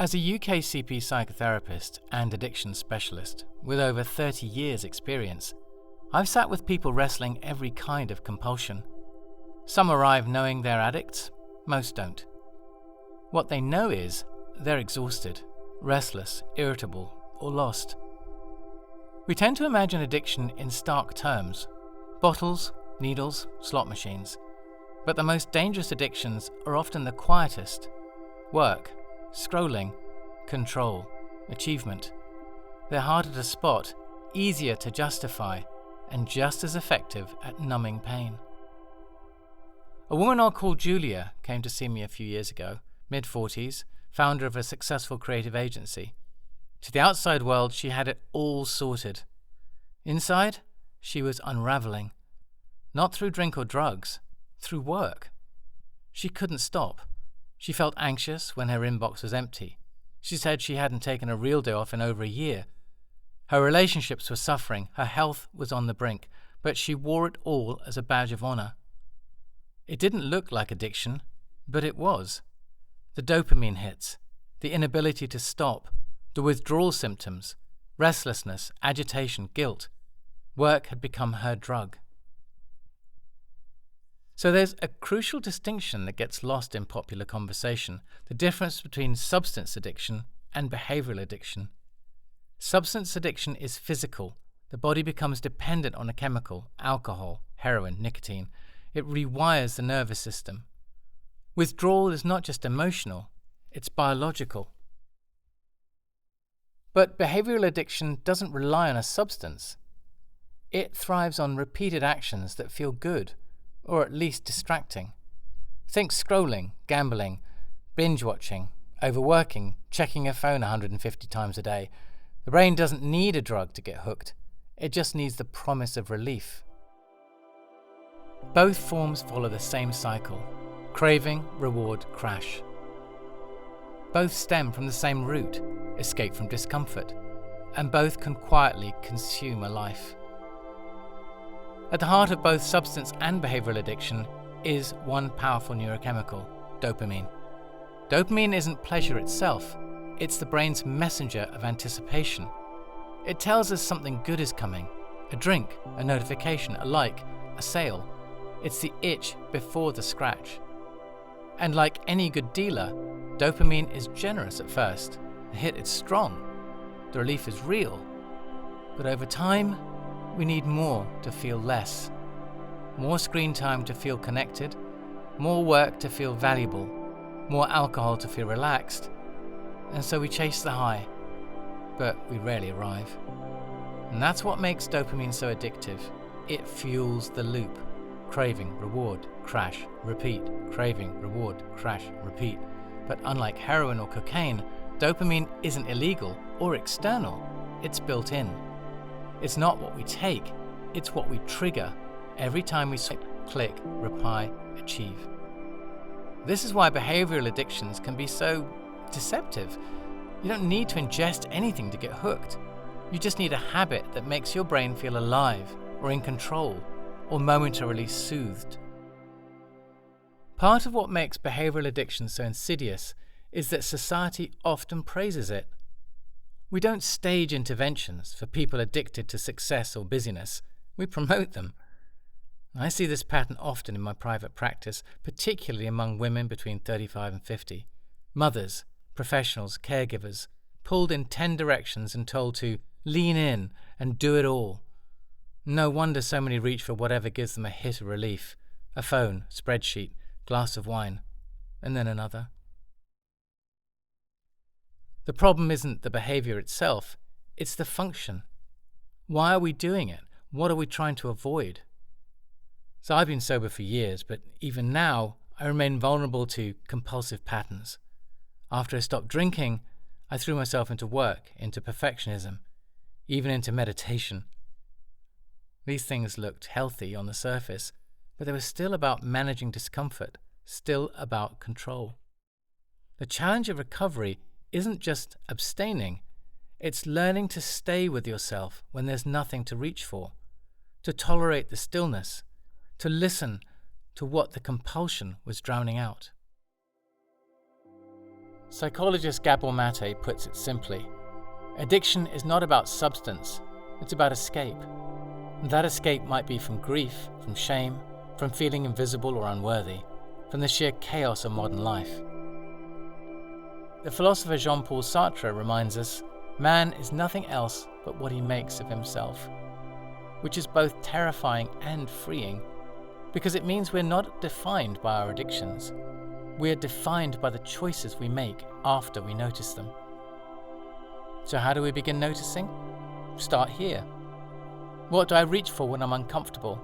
As a UK CP psychotherapist and addiction specialist with over 30 years' experience, I've sat with people wrestling every kind of compulsion. Some arrive knowing they're addicts, most don't. What they know is they're exhausted, restless, irritable, or lost. We tend to imagine addiction in stark terms: bottles, needles, slot machines. But the most dangerous addictions are often the quietest: work, scrolling, control, achievement. They're harder to spot, easier to justify, and just as effective at numbing pain. A woman I'll call Julia came to see me a few years ago, mid-40s, founder of a successful creative agency. To the outside world, she had it all sorted. Inside, she was unraveling. Not through drink or drugs, through work. She couldn't stop. She felt anxious when her inbox was empty. She said she hadn't taken a real day off in over a year. Her relationships were suffering, her health was on the brink, but she wore it all as a badge of honor. It didn't look like addiction, but it was. The dopamine hits, the inability to stop, the withdrawal symptoms, restlessness, agitation, guilt. Work had become her drug. So there's a crucial distinction that gets lost in popular conversation: the difference between substance addiction and behavioural addiction. Substance addiction is physical. The body becomes dependent on a chemical: alcohol, heroin, nicotine. It rewires the nervous system. Withdrawal is not just emotional, it's biological. But behavioural addiction doesn't rely on a substance. It thrives on repeated actions that feel good, or at least distracting. Think scrolling, gambling, binge-watching, overworking, checking your phone 150 times a day. The brain doesn't need a drug to get hooked. It just needs the promise of relief. Both forms follow the same cycle: craving, reward, crash. Both stem from the same root: escape from discomfort. And both can quietly consume a life. At the heart of both substance and behavioural addiction is one powerful neurochemical: dopamine. Dopamine isn't pleasure itself, it's the brain's messenger of anticipation. It tells us something good is coming: a drink, a notification, a like, a sale. It's the itch before the scratch. And like any good dealer, dopamine is generous at first. The hit is strong. The relief is real. But over time, we need more to feel less. More screen time to feel connected, more work to feel valuable, more alcohol to feel relaxed. And so we chase the high, but we rarely arrive. And that's what makes dopamine so addictive. It fuels the loop: craving, reward, crash, repeat, craving, reward, crash, repeat. But unlike heroin or cocaine, dopamine isn't illegal or external, it's built in. It's not what we take, it's what we trigger every time we swipe, click, reply, achieve. This is why behavioural addictions can be so deceptive. You don't need to ingest anything to get hooked. You just need a habit that makes your brain feel alive or in control or momentarily soothed. Part of what makes behavioural addiction so insidious is that society often praises it. We don't stage interventions for people addicted to success or busyness. We promote them. I see this pattern often in my private practice, particularly among women between 35 and 50. Mothers, professionals, caregivers, pulled in 10 directions and told to lean in and do it all. No wonder so many reach for whatever gives them a hit of relief: a phone, spreadsheet, glass of wine, and then another. The problem isn't the behaviour itself, it's the function. Why are we doing it? What are we trying to avoid? So I've been sober for years, but even now I remain vulnerable to compulsive patterns. After I stopped drinking, I threw myself into work, into perfectionism, even into meditation. These things looked healthy on the surface, but they were still about managing discomfort, still about control. The challenge of recovery isn't just abstaining, it's learning to stay with yourself when there's nothing to reach for, to tolerate the stillness, to listen to what the compulsion was drowning out. Psychologist Gabor Mate puts it simply: addiction is not about substance, it's about escape. And that escape might be from grief, from shame, from feeling invisible or unworthy, from the sheer chaos of modern life. The philosopher Jean-Paul Sartre reminds us, man is nothing else but what he makes of himself, which is both terrifying and freeing, because it means we're not defined by our addictions. We are defined by the choices we make after we notice them. So how do we begin noticing? Start here. What do I reach for when I'm uncomfortable?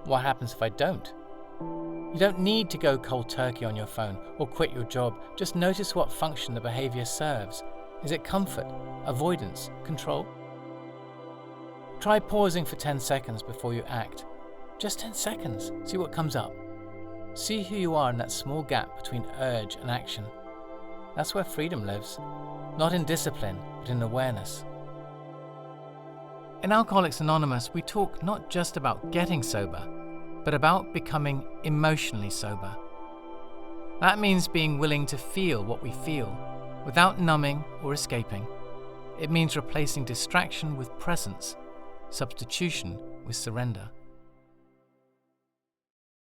What happens if I don't? You don't need to go cold turkey on your phone or quit your job. Just notice what function the behavior serves. Is it comfort, avoidance, control? Try pausing for 10 seconds before you act. Just 10 seconds. See what comes up. See who you are in that small gap between urge and action. That's where freedom lives. Not in discipline, but in awareness. In Alcoholics Anonymous, we talk not just about getting sober, but about becoming emotionally sober. That means being willing to feel what we feel, without numbing or escaping. It means replacing distraction with presence, substitution with surrender.